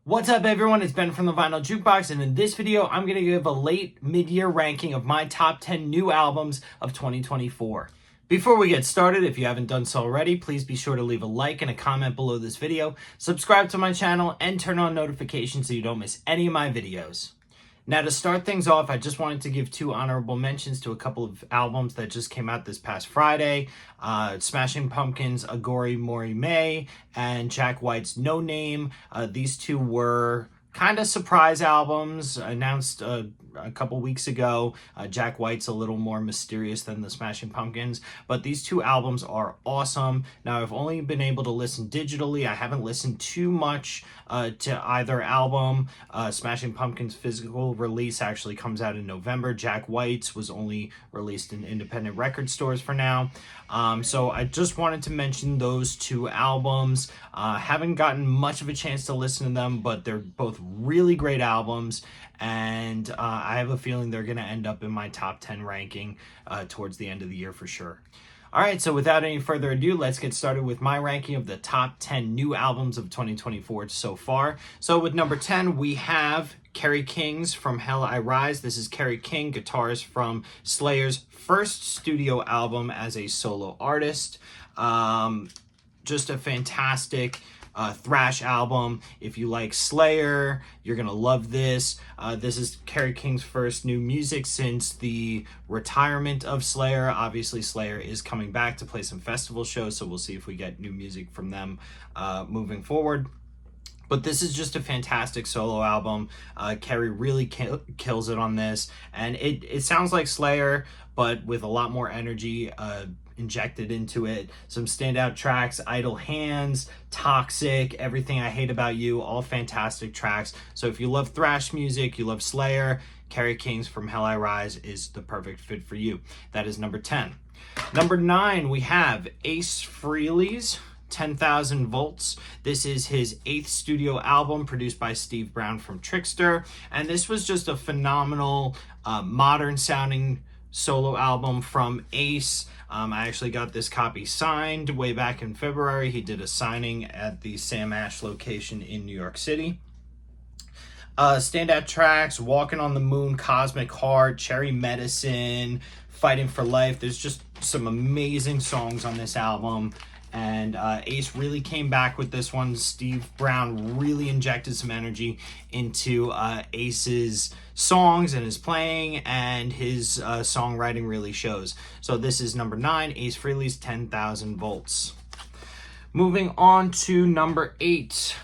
What's up everyone, it's Ben from the Vinyl Jukebox, and in this video I'm going to give a late mid-year ranking of my top 10 new albums of 2024. Before we get started, if you haven't done so already, please be sure to leave a like and a comment below this video, subscribe to my channel, and turn on notifications so you don't miss any of my videos. Now, to start things off, I just wanted to give two honorable mentions to a couple of albums that just came out this past Friday. Smashing Pumpkins' Agori Mori May and Jack White's No Name. These two were kind of surprise albums announced a couple weeks ago. Jack White's a little more mysterious than the Smashing Pumpkins, but these two albums are awesome. Now, I've only been able to listen digitally. I haven't listened too much to either album. Smashing Pumpkins' physical release actually comes out in November. Jack White's was only released in independent record stores for now. So I just wanted to mention those two albums. Haven't gotten much of a chance to listen to them, but they're both really great albums, and I have a feeling they're going to end up in my top 10 ranking towards the end of the year for sure. All right, so without any further ado, let's get started with my ranking of the top 10 new albums of 2024 so far. So with number 10, we have Kerry King's From Hell I Rise. This is Kerry King, guitarist from Slayer's first studio album as a solo artist. Just a fantastic thrash album. If you like Slayer, you're gonna love this. This is Kerry King's first new music since the retirement of Slayer. Obviously, Slayer is coming back to play some festival shows, so we'll see if we get new music from them moving forward. But this is just a fantastic solo album. Kerry really kills it on this, and it sounds like Slayer, but with a lot more energy injected into it. Some standout tracks: Idle Hands, Toxic, Everything I Hate About You, all fantastic tracks. So if you love thrash music, you love Slayer, Kerry King's From Hell I Rise is the perfect fit for you. That is number 10. Number 9, we have Ace Frehley's 10,000 Volts. This is his 8th studio album, produced by Steve Brown from Trickster, and this was just a phenomenal modern sounding solo album from Ace. I actually got this copy signed way back in February. He did a signing at the Sam Ash location in New York City. Standout tracks: Walking on the Moon, Cosmic Heart, Cherry Medicine, Fighting for Life. There's just some amazing songs on this album, and Ace really came back with this one. Steve Brown really injected some energy into Ace's songs and his playing, and his songwriting really shows. So this is number 9, Ace Frehley's 10,000 Volts. Moving on to number 8,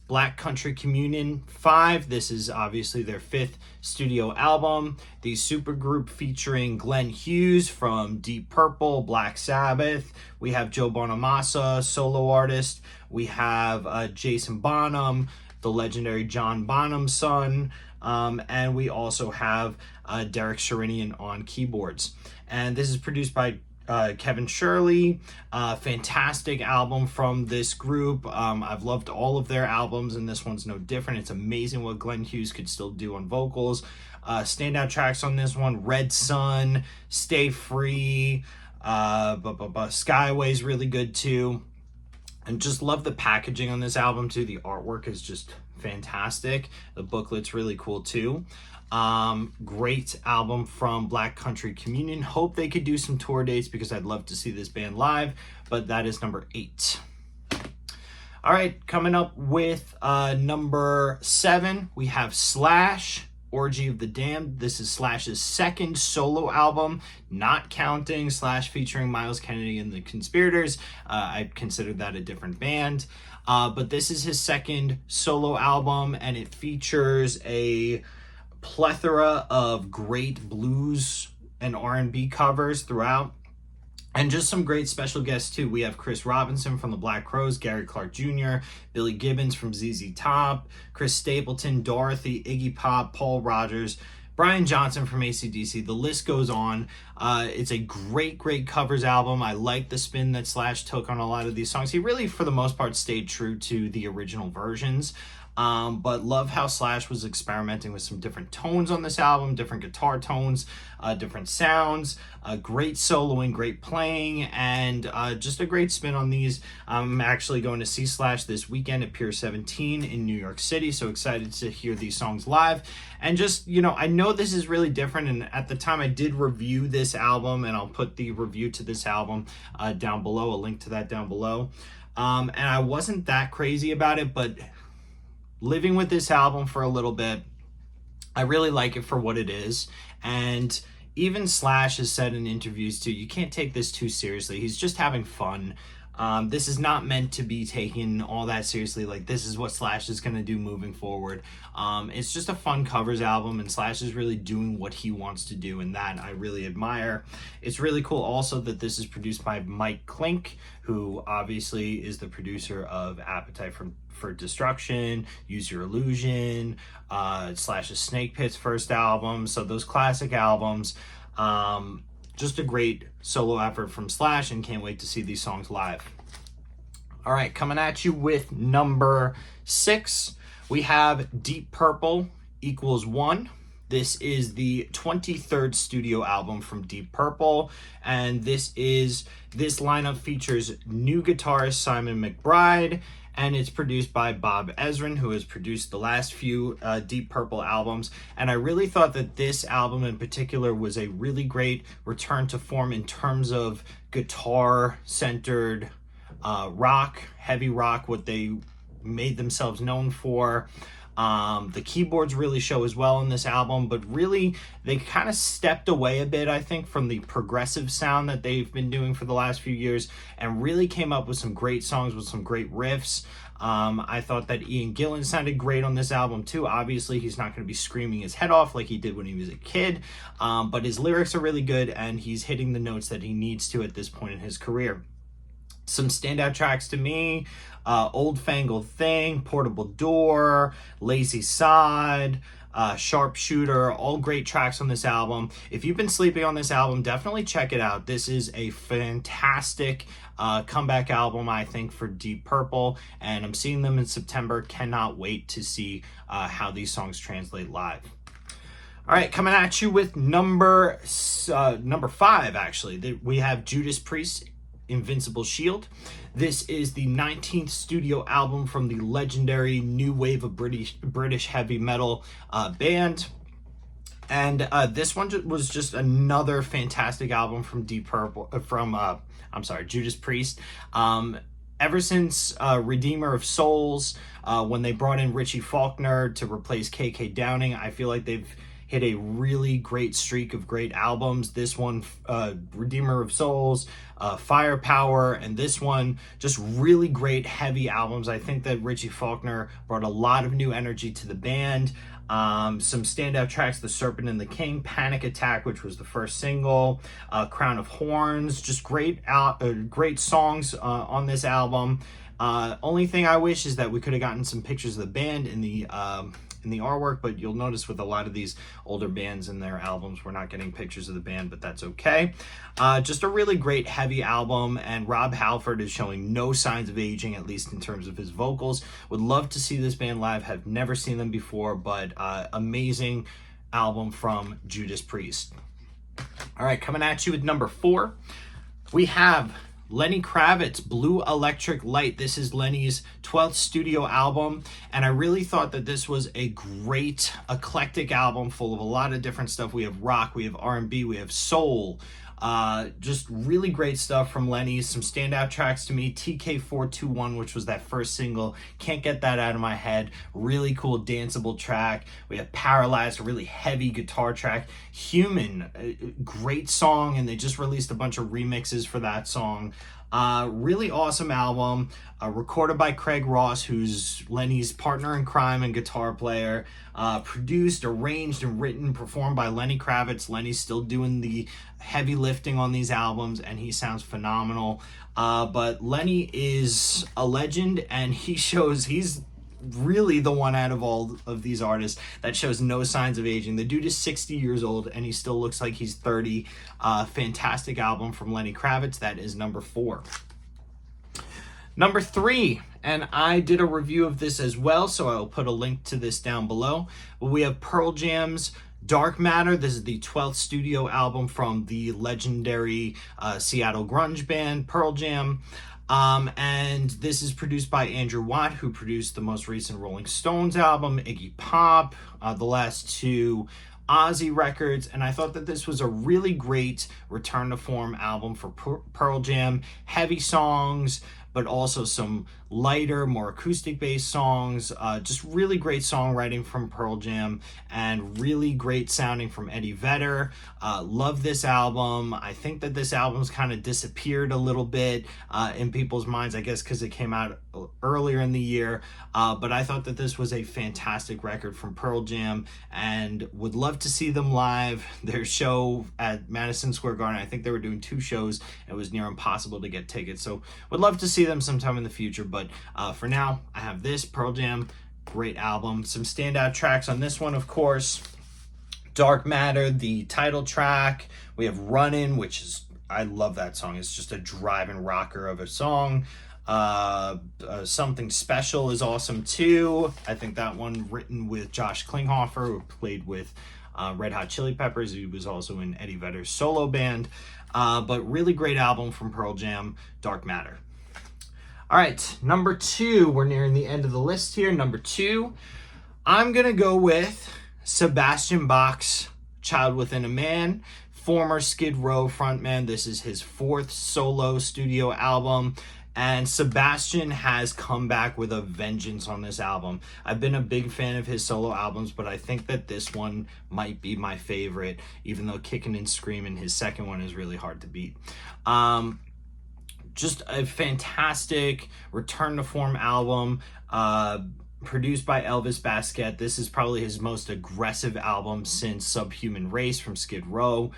Black Country Communion 5. This is obviously their 5th studio album. The supergroup featuring Glenn Hughes from Deep Purple, Black Sabbath. We have Joe Bonamassa, solo artist. We have Jason Bonham, the legendary John Bonham's son. And we also have Derek Sherinian on keyboards. And this is produced by Kevin Shirley. Fantastic album from this group. I've loved all of their albums, and this one's no different. It's amazing what Glenn Hughes could still do on vocals. Standout tracks on this one: Red Sun, Stay Free, Skyway's really good too. And just love the packaging on this album too. The artwork is just fantastic. The booklet's really cool too. Great album from Black Country Communion. Hope they could do some tour dates, because I'd love to see this band live. But that is number 8. All right, coming up with number 7, we have Slash, Orgy of the Damned. This is Slash's 2nd solo album, not counting Slash featuring Miles Kennedy and the Conspirators. I consider that a different band. But this is his 2nd solo album, and it features a plethora of great blues and R&B covers throughout, and just some great special guests too. We have Chris Robinson from the Blackcrowes, Gary Clark Jr., Billy Gibbons from ZZ Top, Chris Stapleton, Dorothy, Iggy Pop, Paul Rogers, Brian Johnson from AC/DC. The list goes on. It's a great covers album. I like the spin that Slash took on a lot of these songs. He really, for the most part, stayed true to the original versions. But love how Slash was experimenting with some different tones on this album, different guitar tones, different sounds, great soloing, great playing, and just a great spin on these. I'm actually going to see Slash this weekend at Pier 17 in New York City, so excited to hear these songs live. And just, you know, I know this is really different, and at the time I did review this album, and I'll put the review to this album down below, a link to that down below. And I wasn't that crazy about it, but living with this album for a little bit, I really like it for what it is. And even Slash has said in interviews too, you can't take this too seriously. He's just having fun. This is not meant to be taken all that seriously. Like, this is what Slash is going to do moving forward. It's just a fun covers album, and Slash is really doing what he wants to do, and that I really admire. It's really cool also that this is produced by Mike Klink, who obviously is the producer of Appetite for Destruction, Use Your Illusion, Slash's Snake Pit's first album. So those classic albums. Just a great solo effort from Slash, and can't wait to see these songs live. All right, coming at you with number 6, we have Deep Purple equals 1. This is the 23rd studio album from Deep Purple, and this lineup features new guitarist Simon McBride, and it's produced by Bob Ezrin, who has produced the last few Deep Purple albums. And I really thought that this album in particular was a really great return to form in terms of guitar-centered rock, heavy rock, what they made themselves known for. The keyboards really show as well in this album, but really they kind of stepped away a bit, I think, from the progressive sound that they've been doing for the last few years, and really came up with some great songs with some great riffs. I thought that Ian Gillan sounded great on this album too. Obviously, he's not going to be screaming his head off like he did when he was a kid, but his lyrics are really good, and he's hitting the notes that he needs to at this point in his career. Some standout tracks to me: Old Fangled Thing, Portable Door, Lazy Sod, Sharpshooter, all great tracks on this album. If you've been sleeping on this album, definitely check it out. This is a fantastic comeback album, I think, for Deep Purple, and I'm seeing them in September. Cannot wait to see how these songs translate live. All right, coming at you with number 5, actually. We have Judas Priest, Invincible Shield. This is the 19th studio album from the legendary new wave of British heavy metal band. And this one was just another fantastic album from Judas Priest. Ever since Redeemer of Souls, when they brought in Richie Faulkner to replace KK Downing, I feel like they've hit a really great streak of great albums. This one, Redeemer of Souls, Firepower, and this one, just really great heavy albums. I think that Richie Faulkner brought a lot of new energy to the band. Some standout tracks: The Serpent and the King, Panic Attack, which was the first single, Crown of Horns, just great songs on this album. Only thing I wish is that we could have gotten some pictures of the band in the artwork, but you'll notice with a lot of these older bands in their albums, we're not getting pictures of the band, but that's okay. Just a really great heavy album, and Rob Halford is showing no signs of aging, at least in terms of his vocals. Would love to see this band live, have never seen them before, but amazing album from Judas Priest. All right, coming at you with number 4, we have Lenny Kravitz, Blue Electric Light. This is Lenny's 12th studio album, and I really thought that this was a great eclectic album full of a lot of different stuff. We have rock, we have R&B, we have soul, just really great stuff from Lenny. Some standout tracks to me: TK421, which was that first single, can't get that out of my head, really cool danceable track. We have Paralyzed, a really heavy guitar track. Human, great song, and they just released a bunch of remixes for that song. Really awesome album, recorded by Craig Ross, who's Lenny's partner in crime and guitar player. Produced, arranged, and written, performed by Lenny Kravitz. Lenny's still doing the heavy lifting on these albums, and he sounds phenomenal. But Lenny is a legend, and he shows he's really the one out of all of these artists that shows no signs of aging. The dude is 60 years old and he still looks like he's 30. Fantastic album from Lenny Kravitz. That is number 4. Number 3, and I did a review of this as well, so I will put a link to this down below. But we have Pearl Jam's Dark Matter. This is the 12th studio album from the legendary Seattle grunge band Pearl Jam. And this is produced by Andrew Watt, who produced the most recent Rolling Stones album, Iggy Pop, the last 2 Ozzy records, and I thought that this was a really great return to form album for Pearl Jam. Heavy songs, but also some lighter, more acoustic-based songs. Just really great songwriting from Pearl Jam and really great sounding from Eddie Vedder. Love this album. I think that this album's kind of disappeared a little bit in people's minds, I guess because it came out earlier in the year. But I thought that this was a fantastic record from Pearl Jam and would love to see them live. Their show at Madison Square Garden, I think they were doing 2 shows. It was near impossible to get tickets. So would love to see them sometime in the future. But for now, I have this Pearl Jam, great album. Some standout tracks on this one, of course. Dark Matter, the title track. We have Runnin', which is, I love that song. It's just a driving rocker of a song. Something Special is awesome too. I think that one written with Josh Klinghoffer, who played with Red Hot Chili Peppers. He was also in Eddie Vedder's solo band. But really great album from Pearl Jam, Dark Matter. All right, number 2, we're nearing the end of the list here. Number 2, I'm going to go with Sebastianbach's Child Within a Man, former Skid Row frontman. This is his 4th solo studio album, and Sebastian has come back with a vengeance on this album. I've been a big fan of his solo albums, but I think that this one might be my favorite, even though Kickin' and Screamin', his second one, is really hard to beat. Just a fantastic return to form album, produced by Elvis Basket. This is probably his most aggressive album since Subhuman Race from Skid Row.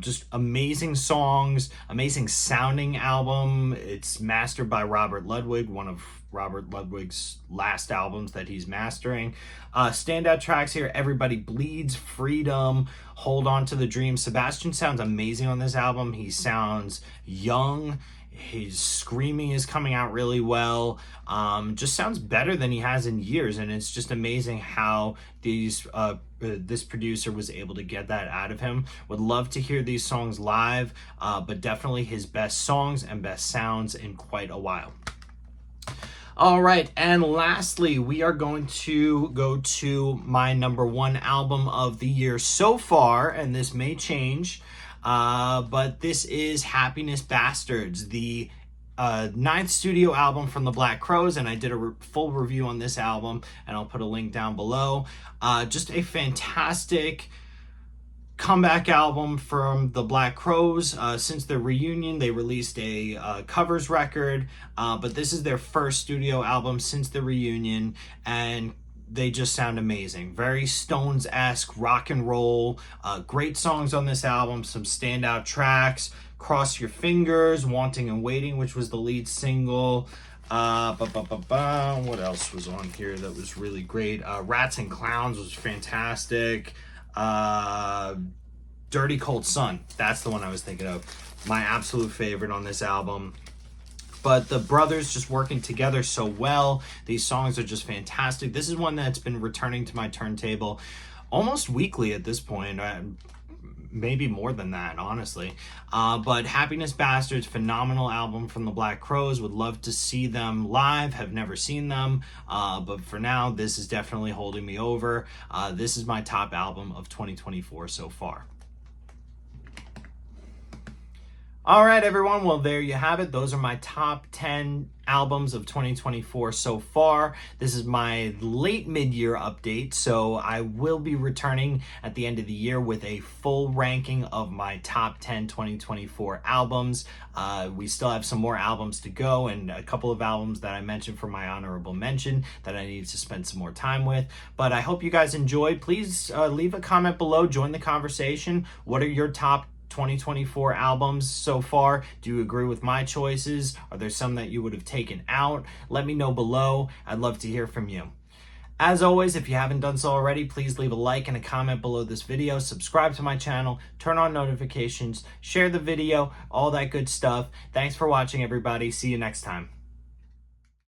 Just amazing songs, amazing sounding album. It's mastered by Robert Ludwig, one of Robert Ludwig's last albums that he's mastering. Standout tracks here: Everybody Bleeds, Freedom, Hold On to the Dream. Sebastian sounds amazing on this album. He sounds young. His screaming is coming out really well. Just sounds better than he has in years, and it's just amazing how this producer was able to get that out of him. Would love to hear these songs live, but definitely his best songs and best sounds in quite a while. All right, and lastly, we are going to go to my number 1 album of the year so far, and this may change. But this is Happiness Bastards, the 9th studio album from the Blackcrowes, and I did a full review on this album, and I'll put a link down below. Just a fantastic comeback album from the Blackcrowes. Since their reunion, they released a covers record, but this is their first studio album since the reunion, and they just sound amazing. Very Stones-esque, rock and roll. Great songs on this album. Some standout tracks: Cross Your Fingers, Wanting and Waiting, which was the lead single. What else was on here that was really great? Rats and Clowns was fantastic. Dirty Cold Sun, that's the one I was thinking of. My absolute favorite on this album. But the brothers just working together so well. These songs are just fantastic. This is one that's been returning to my turntable almost weekly at this point. Maybe more than that, honestly. But Happiness Bastards, phenomenal album from the Blackcrowes. Would love to see them live. Have never seen them. But for now, this is definitely holding me over. This is my top album of 2024 so far. All right, everyone. Well, there you have it. Those are my top 10 albums of 2024 so far. This is my late mid-year update, so I will be returning at the end of the year with a full ranking of my top 10 2024 albums. We still have some more albums to go, and a couple of albums that I mentioned for my honorable mention that I need to spend some more time with. But I hope you guys enjoyed. Please leave a comment below. Join the conversation. What are your top 2024 albums so far? Do you agree with my choices? Are there some that you would have taken out? Let me know below. I'd love to hear from you. As always, if you haven't done so already, please leave a like and a comment below this video, subscribe to my channel, turn on notifications, share the video, all that good stuff. Thanks for watching, everybody. See you next time.